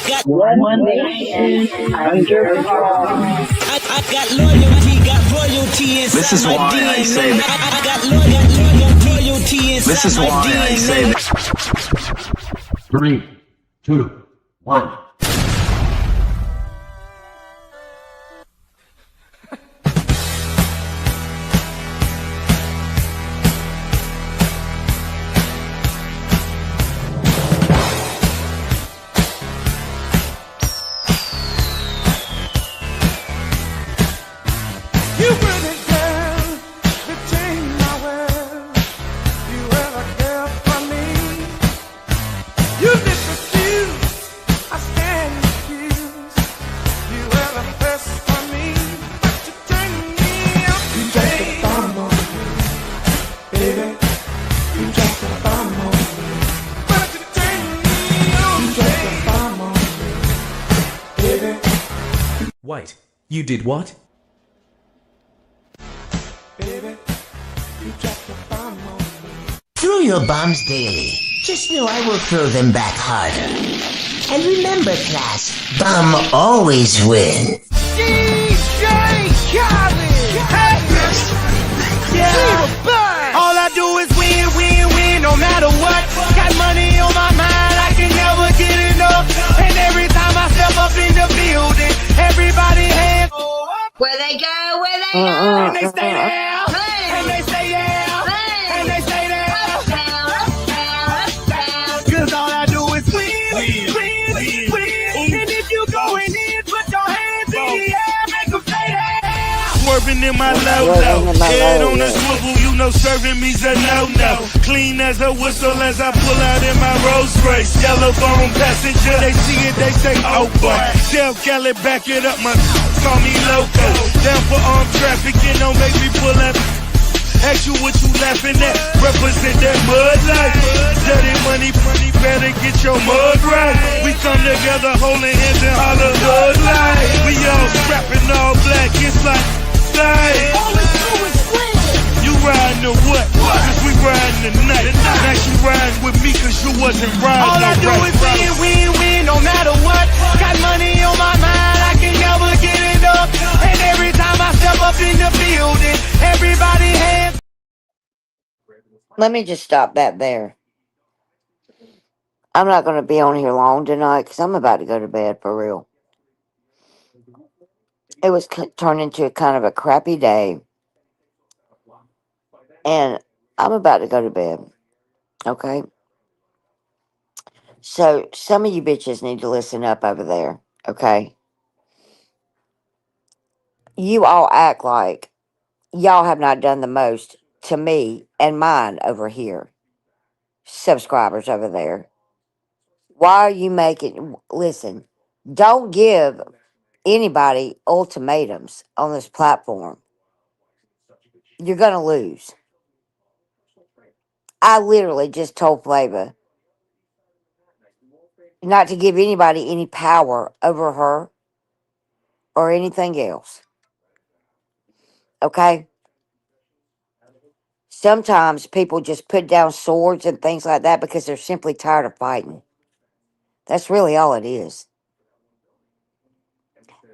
got One nation under God. I got loyalty, got royalty This inside is my why I DNA. say that. I got loyalty This inside is my why I say DNA. that. 3, 2, 1. You pretty girl, between my world, you ever care for me? You look confused, I stand accused. You ever thirst for me, but you turn me up. You drop the bomb on me, baby. You drop the bomb on me, but you turn me on. You drop the bomb on me, baby. Wait, you did what? Baby, you drop the bomb on me. Throw your bombs daily. Just know I will throw them back harder. And remember, class, bomb always wins. DJ Khaled! Hey! Yeah! All I do is win, win, win, no matter what. Got money on my mind, I can never get enough. And every time I step up in the building, everybody hands Where they go, where they and go. they stay there. And they stay there. And they stay there. Down, up, down, up, down. Cause all I do is win, win, win. And if you going in, put your hands in the air, make them stay there. Swerving in my low-low, head on a swivel, you know serving me's a no-no. Clean as a whistle as I pull out in my Rolls Royce. Yellow bone passenger, they see it, they say, oh boy. Chef Gallet, back it up, my call me loco. Down for armed trafficking, don't make me pull up. Ask you what you laughing at, represent that mud life. Dirty money, better get your mud right. We come together holding hands and holler hood life. We all strapping all black, it's like life. All we do is win. You riding or what? Cause we riding tonight. Now you riding with me cause you wasn't riding. All I do is win, win, win, no matter what. Got money on my mind, I can never get it up. And every time I step up in the building, everybody hands. Let me just stop that there. I'm not going to be on here long tonight because I'm about to go to bed for real. It was turned into a kind of a crappy day, and I'm about to go to bed. Okay? So, some of you bitches need to listen up over there. Okay? You all act like y'all have not done the most to me and mine over here. Subscribers over there. Why are you making. Listen, don't give anybody ultimatums on this platform. You're going to lose. I literally just told Flava not to give anybody any power over her or anything else. Okay? Sometimes people just put down swords and things like that because they're simply tired of fighting. That's really all it is.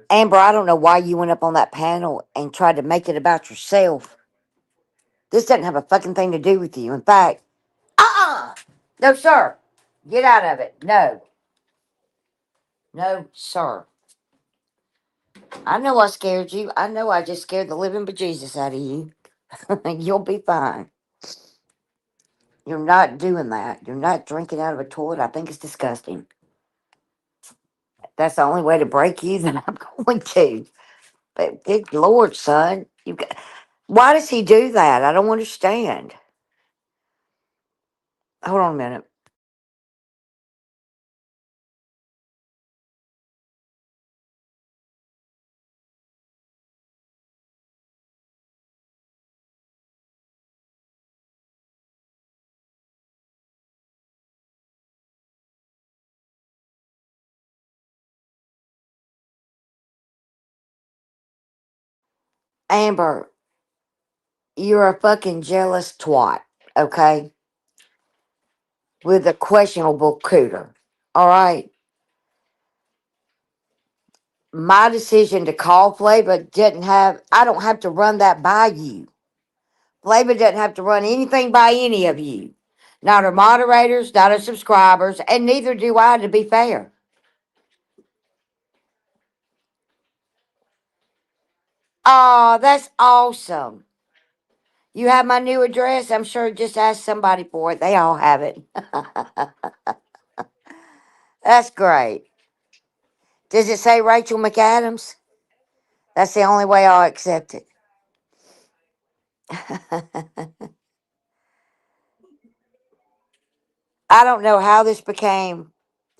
Amber, I don't know why you went up on that panel and tried to make it about yourself. This doesn't have a fucking thing to do with you. In fact, no, sir. Get out of it. No. No, sir. I know I scared you. I know I just scared the living bejesus out of you. You'll be fine. You're not doing that. You're not drinking out of a toilet. I think it's disgusting. That's the only way to break you, then I'm going to. But good Lord, son. Why does he do that? I don't understand. Hold on a minute. Amber, you're a fucking jealous twat, okay? With a questionable cooter. All right? my decision to call Flava didn't have, I don't have to run that by you. Flava doesn't have to run anything by any of you. Not her moderators, not her subscribers, and neither do I, to be fair. Oh, that's awesome. You have my new address? I'm sure just ask somebody for it. They all have it. That's great. Does it say Rachel McAdams? That's the only way I'll accept it. I don't know how this became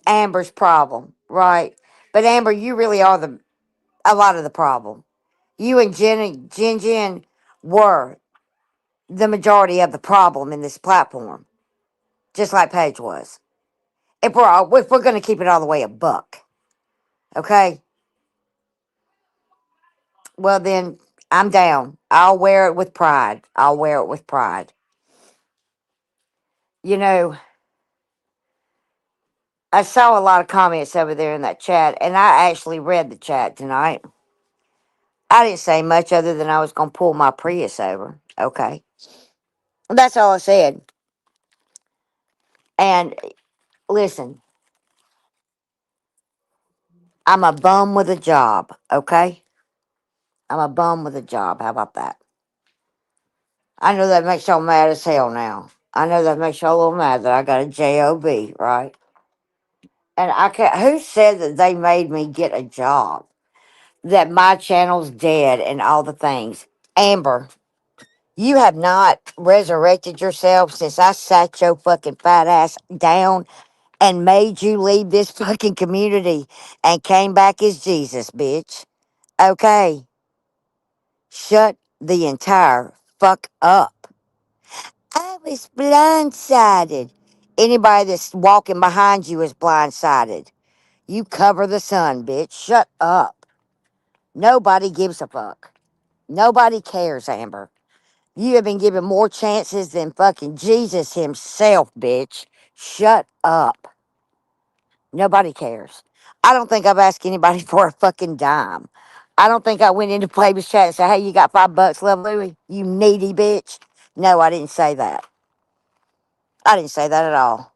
Amber's problem, right? But Amber, you really are a lot of the problem. You and Jen were the majority of the problem in this platform, just like Paige was. If we're going to keep it all the way a buck, okay? Well then, I'm down. I'll wear it with pride. I'll wear it with pride. You know, I saw a lot of comments over there in that chat, and I actually read the chat tonight. I didn't say much other than I was going to pull my Prius over. Okay. That's all I said. And listen, I'm a bum with a job. Okay. I'm a bum with a job. How about that? I know that makes y'all mad as hell now. I know that makes y'all a little mad that I got a job, right? And I can't. Who said that they made me get a job? That my channel's dead and all the things. Amber, you have not resurrected yourself since I sat your fucking fat ass down and made you leave this fucking community and came back as Jesus, bitch. Okay, shut the entire fuck up. I was blindsided. Anybody that's walking behind you is blindsided. You cover the sun, bitch. Shut up. Nobody gives a fuck. Nobody cares, Amber. You have been given more chances than fucking Jesus himself, bitch. Shut up. Nobody cares. I don't think I've asked anybody for a fucking dime. I don't think I went into Playboy's chat and said, hey, you got $5, love Louie? You needy bitch. No, I didn't say that. I didn't say that at all.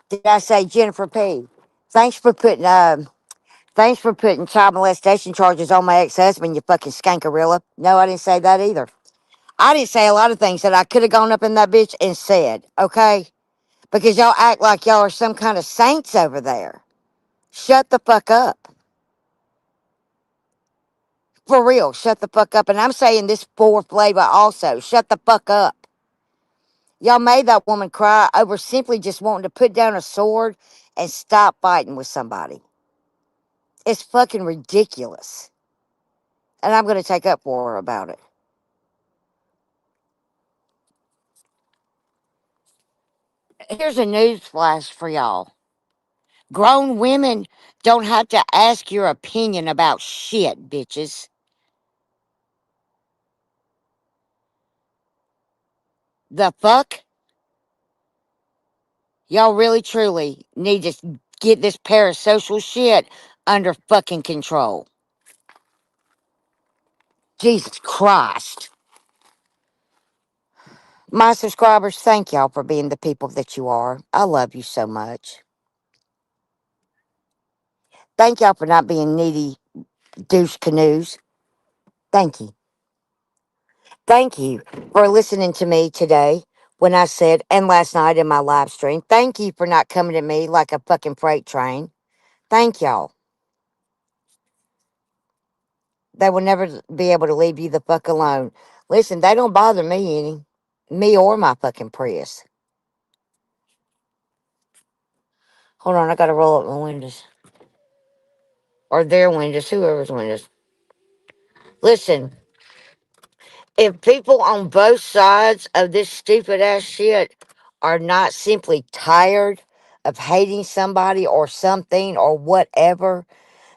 Did I say Jennifer P? Thanks for putting thanks for putting child molestation charges on my ex-husband, you fucking skankarilla. No, I didn't say that either. I didn't say a lot of things that I could have gone up in that bitch and said, okay? Because y'all act like y'all are some kind of saints over there. Shut the fuck up. For real, shut the fuck up. And I'm saying this for Flavor also. Shut the fuck up. Y'all made that woman cry over simply just wanting to put down a sword and stop fighting with somebody. It's fucking ridiculous. And I'm going to take up for her about it. Here's a news flash for y'all. Grown women don't have to ask your opinion about shit, bitches. The fuck? Y'all really truly need to get this parasocial shit under fucking control. Jesus Christ. My subscribers, thank y'all for being the people that you are. I love you so much. Thank y'all for not being needy douche canoes. Thank you. Thank you for listening to me today when I said, and last night in my live stream. Thank you for not coming at me like a fucking freight train. Thank y'all. They will never be able to leave you the fuck alone. Listen, they don't bother me any. Me or my fucking Prius. Hold on, I gotta roll up my windows. Or their windows, whoever's windows. Listen, if people on both sides of this stupid ass shit are not simply tired of hating somebody or something or whatever,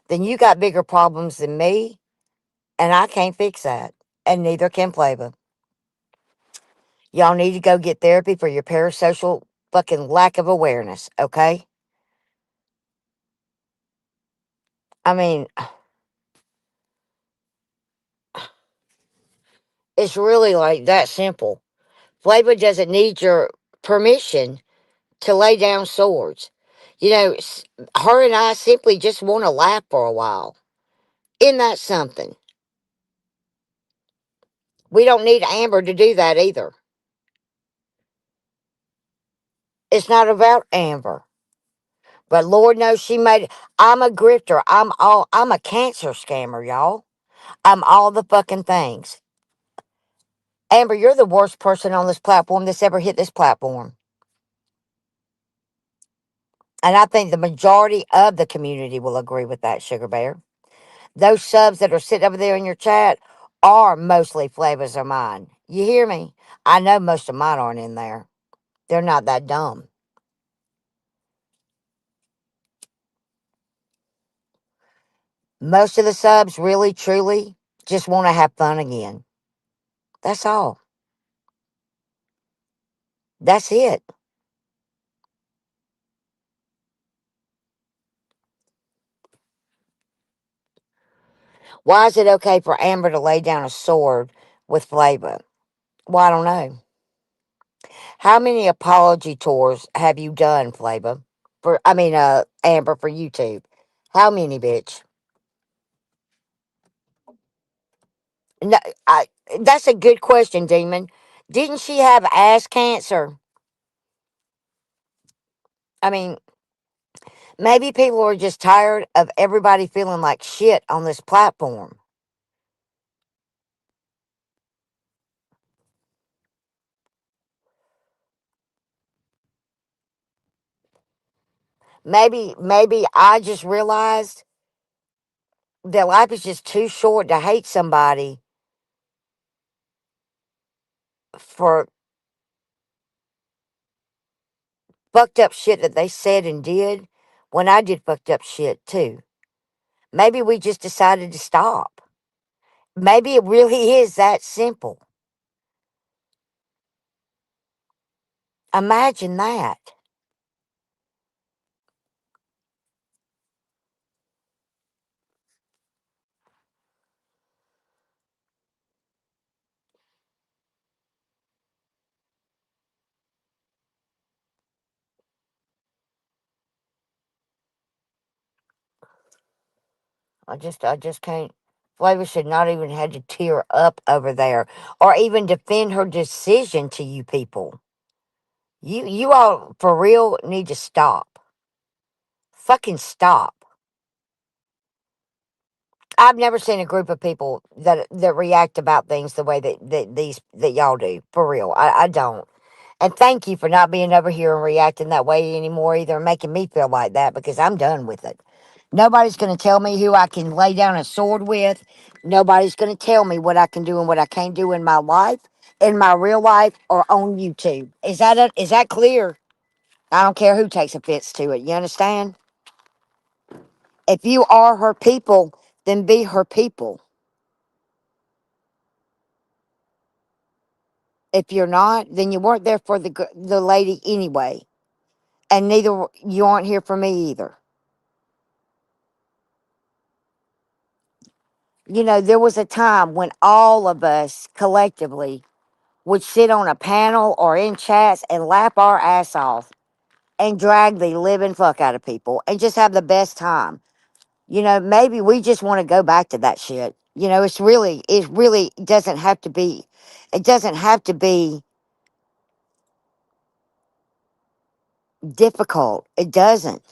then you got bigger problems than me, and I can't fix that. And neither can Flava. Y'all need to go get therapy for your parasocial fucking lack of awareness, okay? I mean, it's really like that simple. Flavor doesn't need your permission to lay down swords. You know, her and I simply just want to laugh for a while. Isn't that something? We don't need Amber to do that either. It's not about Amber. But Lord knows she made. I'm a grifter. I'm a cancer scammer, y'all. I'm all the fucking things. Amber, you're the worst person on this platform that's ever hit this platform. And I think the majority of the community will agree with that, Sugar Bear. Those subs that are sitting over there in your chat are mostly Flavors of mine. You hear me? I know most of mine aren't in there. They're not that dumb. Most of the subs really, truly just want to have fun again. That's all. That's it. Why is it okay for Amber to lay down a sword with Flavor? Well, I don't know. How many apology tours have you done, Flavor? Amber, for YouTube. How many, bitch? No, that's a good question, Demon. Didn't she have ass cancer? I mean, maybe people are just tired of everybody feeling like shit on this platform. Maybe I just realized that life is just too short to hate somebody for fucked up shit that they said and did when I did fucked up shit too. Maybe we just decided to stop. Maybe it really is that simple. Imagine that. I just can't. Flavor should not even had to tear up over there or even defend her decision to you people. You all for real need to stop. Fucking stop. I've never seen a group of people that react about things the way that y'all do. For real. I don't. And thank you for not being over here and reacting that way anymore either, and making me feel like that because I'm done with it. Nobody's going to tell me who I can lay down a sword with. Nobody's going to tell me what I can do and what I can't do in my life, in my real life, or on YouTube. Is that clear? I don't care who takes offense to it. You understand? If you are her people, then be her people. If you're not, then you weren't there for the lady anyway, and neither you aren't here for me either. You know, there was a time when all of us collectively would sit on a panel or in chats and laugh our ass off and drag the living fuck out of people and just have the best time. You know, maybe we just want to go back to that shit. You know, it really it doesn't have to be difficult. It doesn't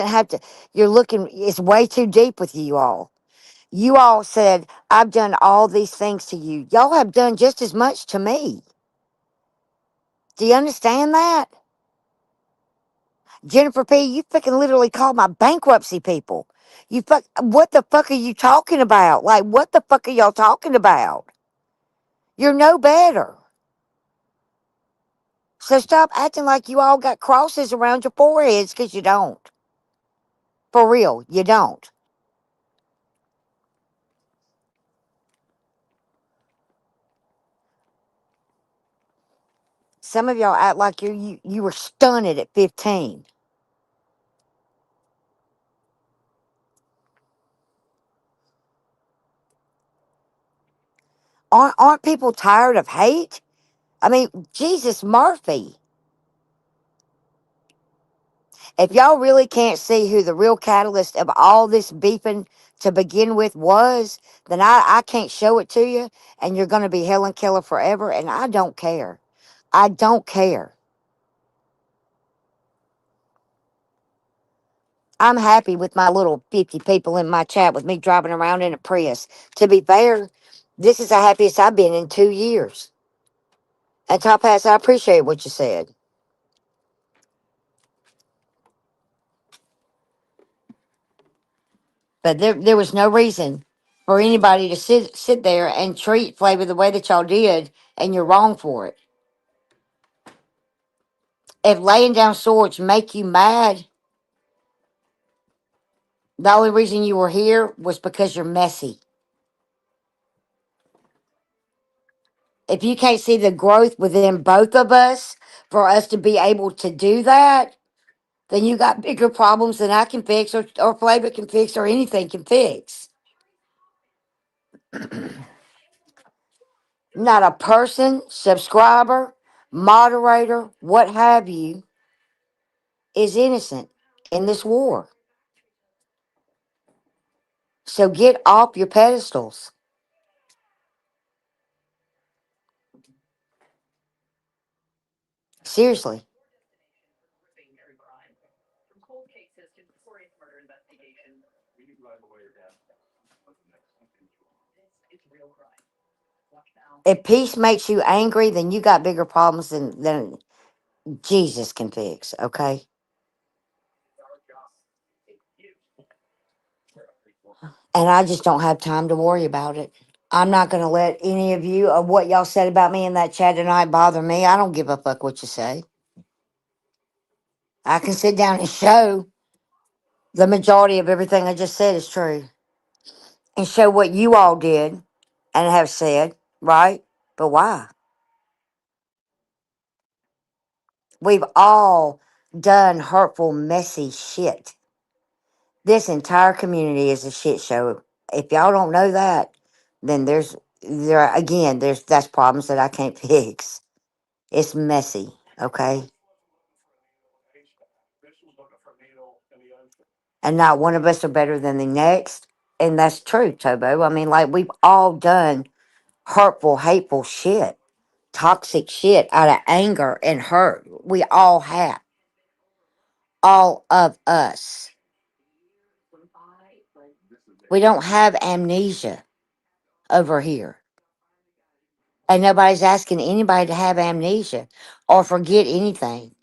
have to, it's way too deep with you all. You all said, I've done all these things to you. Y'all have done just as much to me. Do you understand that? Jennifer P., you fucking literally called my bankruptcy people. What the fuck are you talking about? Like, what the fuck are y'all talking about? You're no better. So stop acting like you all got crosses around your foreheads because you don't. For real, you don't. Some of y'all act like you were stunted at 15. Aren't people tired of hate? I mean, Jesus Murphy. If y'all really can't see who the real catalyst of all this beefing to begin with was, then I can't show it to you, and you're going to be Helen Keller forever, and I don't care. I don't care. I'm happy with my little 50 people in my chat with me driving around in a Prius. To be fair, this is the happiest I've been in 2 years. And Top Hats, I appreciate what you said. But there was no reason for anybody to sit there and treat Flavor the way that y'all did, and you're wrong for it. If laying down swords make you mad, the only reason you were here was because you're messy. If you can't see the growth within both of us for us to be able to do that, then you got bigger problems than I can fix, or Flavor can fix, or anything can fix. Not a person, subscriber, moderator, what have you, is innocent in this war. So get off your pedestals. Seriously. If peace makes you angry, then you got bigger problems than Jesus can fix, okay? And I just don't have time to worry about it. I'm not going to let any of you, or what y'all said about me in that chat tonight, bother me. I don't give a fuck what you say. I can sit down and show the majority of everything I just said is true, and show what you all did and have said, right? But why? We've all done hurtful, messy shit. This entire community is a shit show. If y'all don't know that, then there's that's problems that I can't fix. It's messy, okay? And not one of us are better than the next. And that's true, Tobo. I mean, like, we've all done hurtful, hateful shit, toxic shit out of anger and hurt. We all have. All of us. We don't have amnesia over here. And nobody's asking anybody to have amnesia or forget anything.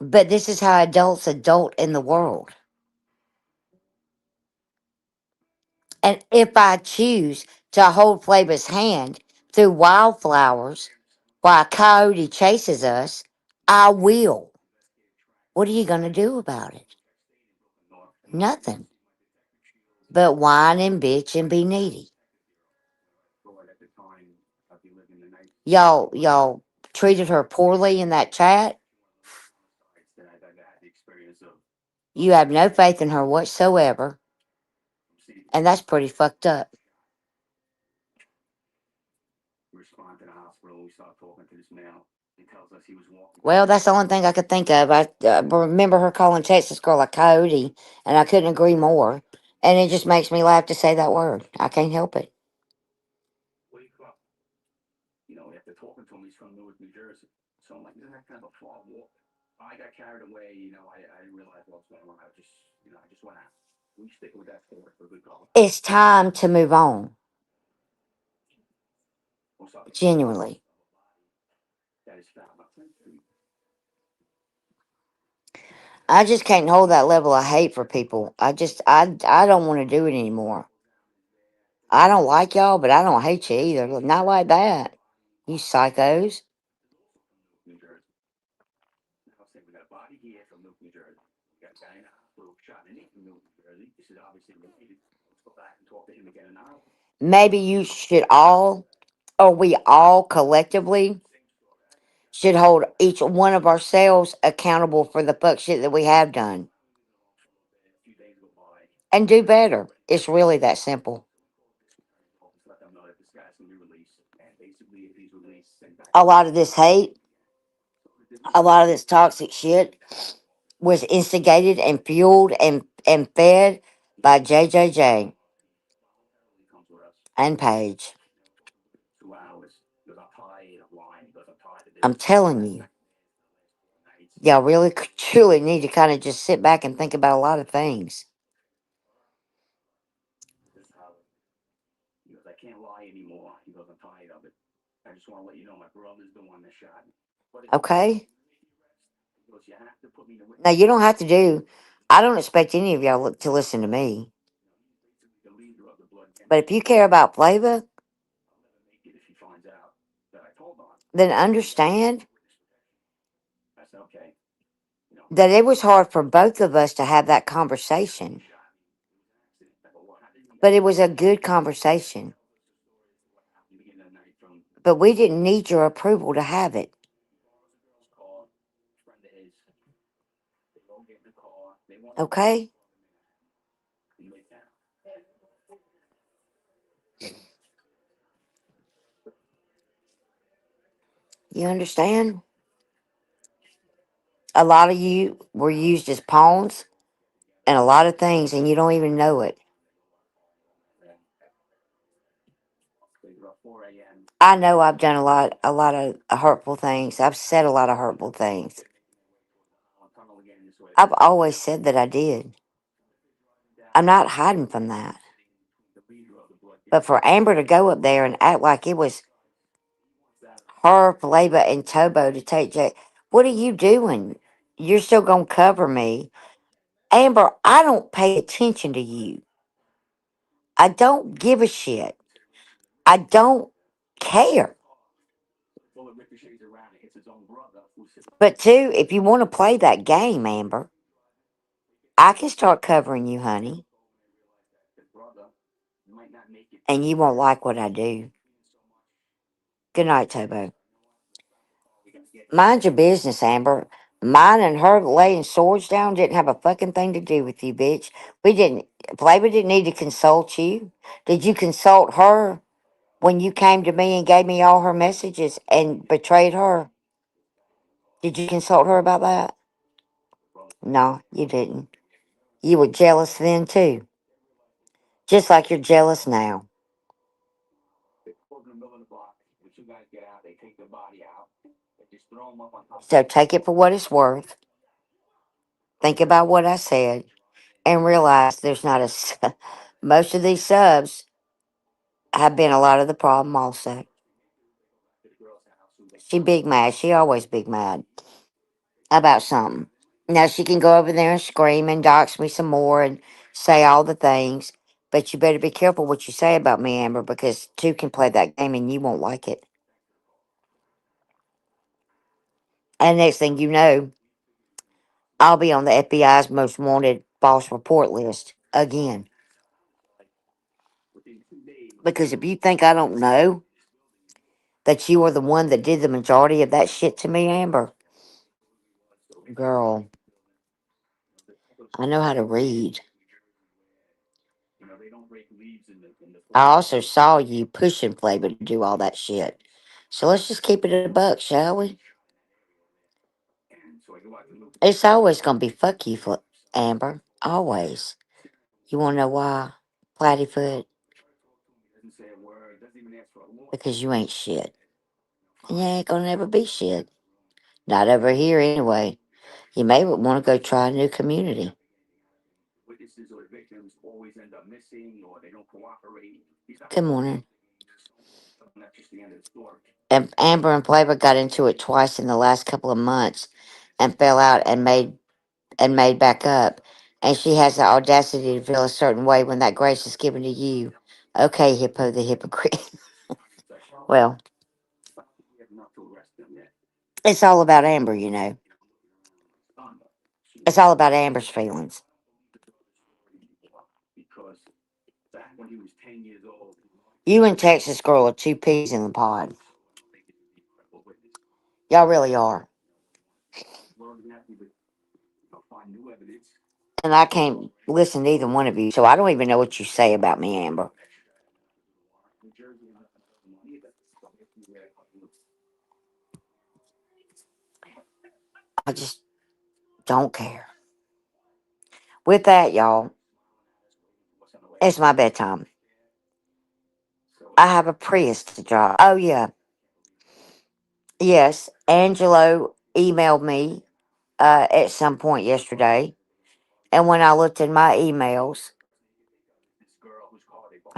But this is how adults adult in the world. And if I choose to hold Flavor's hand through wildflowers while a coyote chases us, I will. What are you going to do about it? Nothing. But whine and bitch and be needy. Y'all treated her poorly in that chat. You have no faith in her whatsoever. And that's pretty fucked up. Well, that's the only thing I could think of. I remember her calling Texas girl a coyote, and I couldn't agree more. And it just makes me laugh to say that word. I can't help it. It's time to move on. Genuinely. I just can't hold that level of hate for people. I don't want to do it anymore. I don't like y'all, but I don't hate you either. Not like that. You psychos. Maybe you should all, or we all collectively, should hold each one of ourselves accountable for the fuck shit that we have done. And do better. It's really that simple. A lot of this hate, a lot of this toxic shit was instigated and fueled and fed by JJJ and Paige. I'm telling you, y'all really truly need to kind of just sit back and think about a lot of things. Okay? Now, you don't have to do, I don't expect any of y'all to listen to me. But if you care about Flava, then understand that it was hard for both of us to have that conversation. But it was a good conversation. But we didn't need your approval to have it. Okay? You understand? A lot of you were used as pawns and a lot of things, and you don't even know it. I know I've done a lot of hurtful things. I've said a lot of hurtful things. I've always said that I did. I'm not hiding from that. But for Amber to go up there and act like it was her, Flava, and Tobo to take Jay, what are you doing? You're still gonna cover me, Amber. I don't pay attention to you. I don't give a shit. I don't care. But two, if you want to play that game, Amber, I can start covering you, honey, and you won't like what I do. Good night, Tobo. Mind your business, Amber. Mine and her laying swords down didn't have a fucking thing to do with you, bitch. We didn't. Flavor didn't need to consult you. Did you consult her when you came to me and gave me all her messages and betrayed her? Did you consult her about that? No, you didn't. You were jealous then too, just like you're jealous now. So take it for what it's worth. Think about what I said and realize there's not a. Most of these subs have been a lot of the problem also. She big mad. She always big mad about something. Now she can go over there and scream and dox me some more and say all the things. But you better be careful what you say about me, Amber, because two can play that game and you won't like it. And next thing you know, I'll be on the FBI's most wanted false report list again. Because if you think I don't know that you are the one that did the majority of that shit to me, Amber, girl, I know how to read. I also saw you pushing Flavor to do all that shit. So let's just keep it a buck, shall we? It's always gonna be fuck you, Amber. Always. You wanna know why? Platyfoot? Because you ain't shit. And you ain't gonna never be shit. Not over here anyway. You may want to go try a new community. Good morning. And Amber and Flavor got into it twice in the last couple of months and fell out and made back up. And she has the audacity to feel a certain way when that grace is given to you. Okay, Hippo the hypocrite. Well, it's all about Amber, you know. It's all about Amber's feelings. You and Texas Girl are two peas in the pod. Y'all really are. And I can't listen to either one of you, so I don't even know what you say about me, Amber. I just don't care. With that, y'all, it's my bedtime. I have a Prius to drive. Oh, yeah. Yes, Angelo emailed me at some point yesterday. And when I looked in my emails,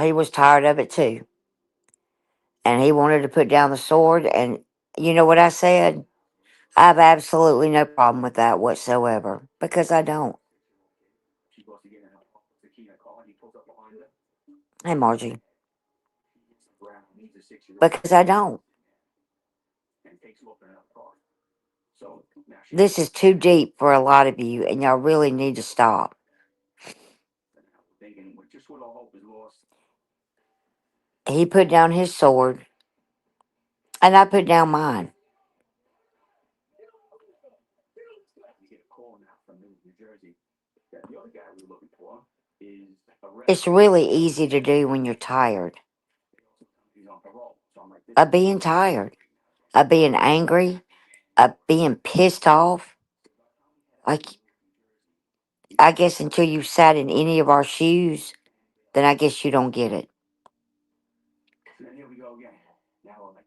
he was tired of it too. And he wanted to put down the sword. And you know what I said? I have absolutely no problem with that whatsoever because I don't. Hey, Margie. Because I don't. This is too deep for a lot of you, and y'all really need to stop. He put down his sword, and I put down mine. It's really easy to do when you're tired. Of being tired, of being angry, of being pissed off. Like, I guess until you've sat in any of our shoes, then I guess you don't get it.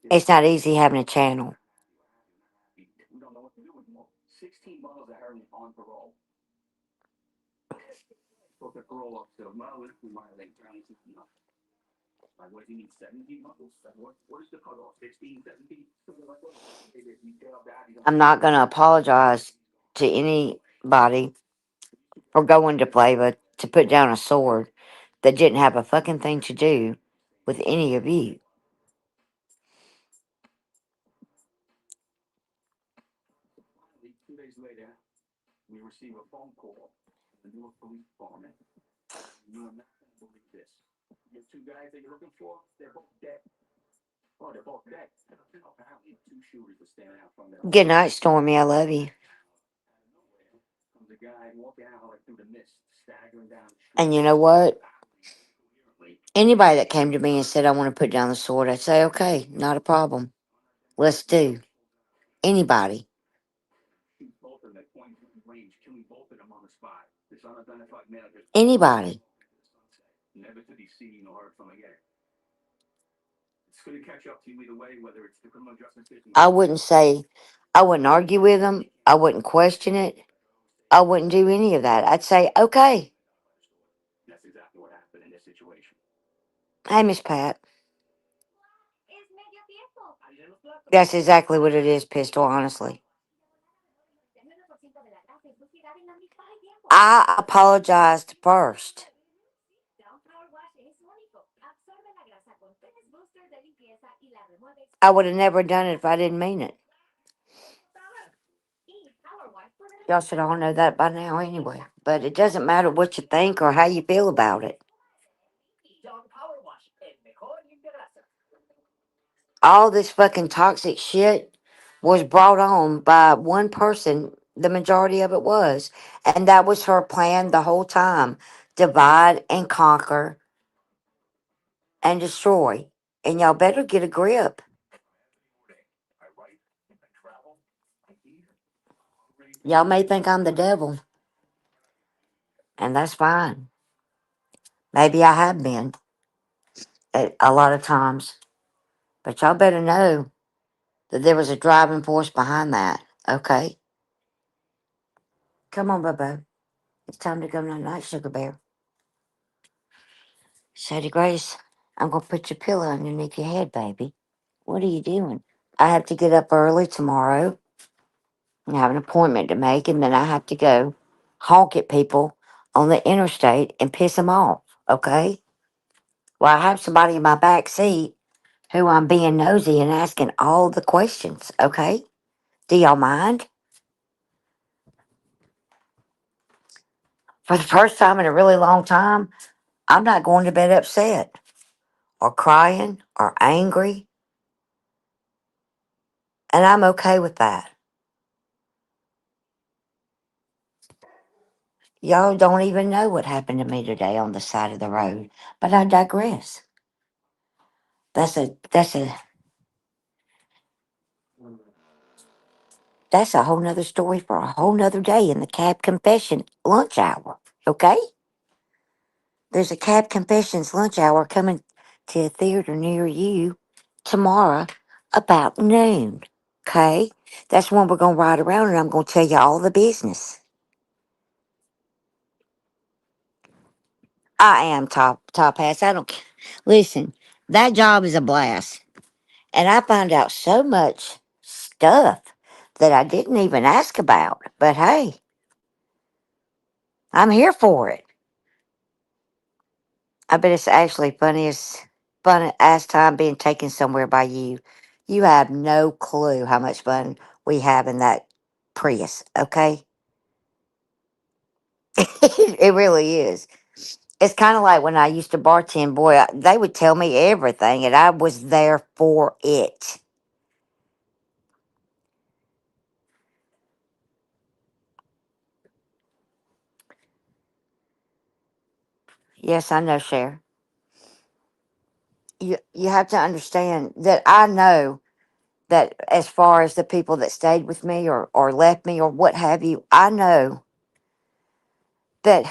It's not easy having a channel. I'm not going to apologize to anybody for going to play, but to put down a sword that didn't have a fucking thing to do with any of you. Good night, Stormy. I love you. And you know what? Anybody that came to me and said, I want to put down the sword, I'd say, okay, not a problem. Let's do. Anybody. Anybody. I wouldn't say, I wouldn't argue with them. I wouldn't question it. I wouldn't do any of that. I'd say, okay. Hey, Miss Pat. That's exactly what it is, Pistol, honestly. I apologized first. I would have never done it if I didn't mean it. Y'all should all know that by now anyway. But it doesn't matter what you think or how you feel about it. All this fucking toxic shit was brought on by one person. The majority of it was. And that was her plan the whole time. Divide and conquer and destroy. And y'all better get a grip. Y'all may think I'm the devil. And that's fine. Maybe I have been at a lot of times. But y'all better know that there was a driving force behind that. Okay? Come on, Bubba. It's time to go night night, Sugar Bear. Sadie Grace, I'm going to put your pillow underneath your head, baby. What are you doing? I have to get up early tomorrow. I have an appointment to make, and then I have to go honk at people on the interstate and piss them off. Okay? Well, I have somebody in my back seat who I'm being nosy and asking all the questions. Okay? Do y'all mind? For the first time in a really long time, I'm not going to bed upset or crying or angry, and I'm okay with that. Y'all don't even know what happened to me today on the side of the road. But I digress. That's a that's a whole nother story for a whole nother day in the cab confession lunch hour. Okay? There's a cab confessions lunch hour coming to a theater near you tomorrow about noon. Okay? That's when we're gonna ride around and I'm gonna tell you all the business. I am top ass. I don't listen. That job is a blast. And I find out so much stuff that I didn't even ask about. But hey, I'm here for it. I bet it's actually fun as time being taken somewhere by you. You have no clue how much fun we have in that Prius, okay? It really is. It's kind of like when I used to bartend, boy, they would tell me everything and I was there for it. Yes, I know, Cher. You have to understand that I know that as far as the people that stayed with me or left me or what have you, I know that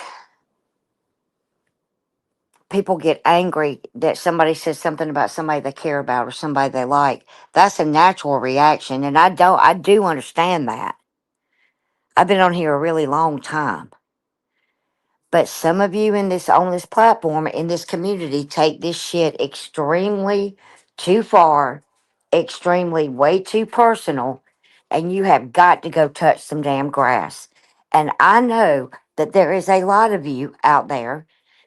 people get angry that somebody says something about somebody they care about or somebody they like. That's a natural reaction. And I do understand that. I've been on here a really long time. But some of you in this on this platform in this community take this shit extremely too far, extremely way too personal, and you have got to go touch some damn grass. And I know that there is a lot of you out there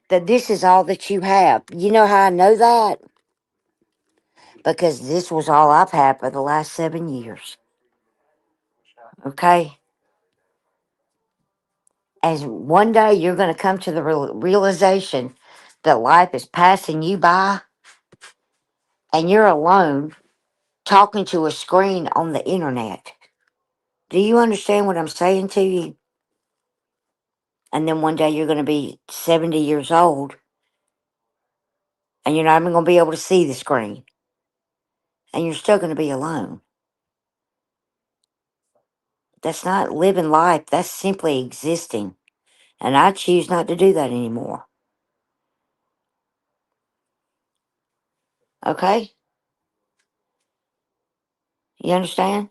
that this is all that you have. You know how I know that? Because this was all I've had for the last 7 years. Okay? As one day you're going to come to the realization that life is passing you by and you're alone talking to a screen on the internet. Do you understand what I'm saying to you? And then one day you're going to be 70 years old and you're not even going to be able to see the screen. And you're still going to be alone. That's not living life, that's simply existing. And I choose not to do that anymore. Okay? You understand?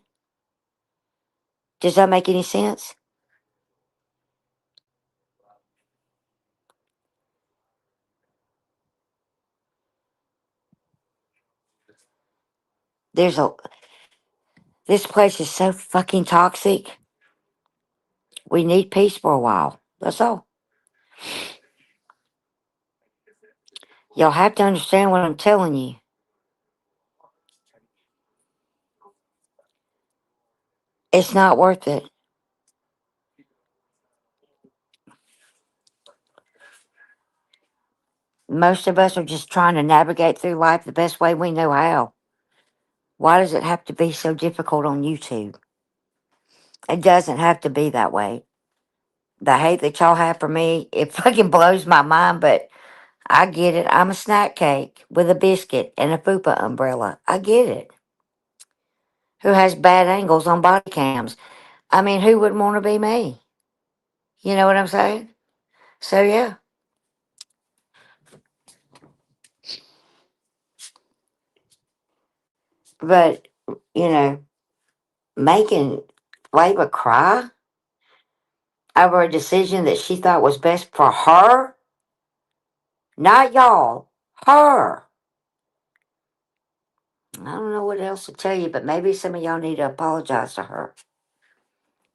Does that make any sense? There's a This place is so fucking toxic. We need peace for a while. That's all. Y'all have to understand what I'm telling you. It's not worth it. Most of us are just trying to navigate through life the best way we know how. Why does it have to be so difficult on YouTube? It doesn't have to be that way. The hate that y'all have for me, it fucking blows my mind, but I get it. I'm a snack cake with a biscuit and a fupa umbrella. I get it. Who has bad angles on body cams? I mean, who wouldn't want to be me? You know what I'm saying? So, yeah. But, you know, making Flava cry over a decision that she thought was best for her, not y'all, her. I don't know what else to tell you, but maybe some of y'all need to apologize to her.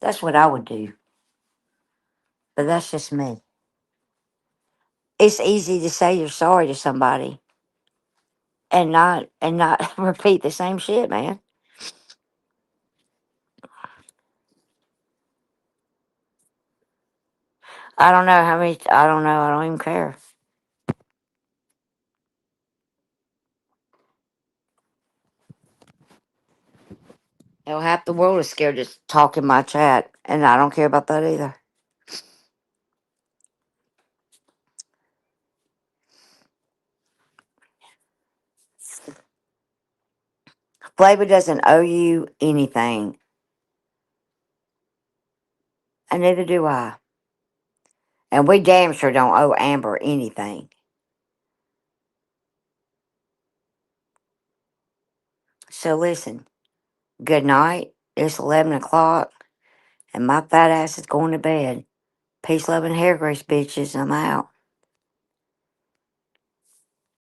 That's what I would do. But that's just me. It's easy to say you're sorry to somebody and not repeat the same shit, man. I don't know how many. I don't know. I don't even care. Hell, half the world is scared to talk in my chat, and I don't care about that either. Flava doesn't owe you anything, and neither do I. And we damn sure don't owe Amber anything. So listen, good night. It's 11 o'clock, and my fat ass is going to bed. Peace, love, and hair grease, bitches. I'm out.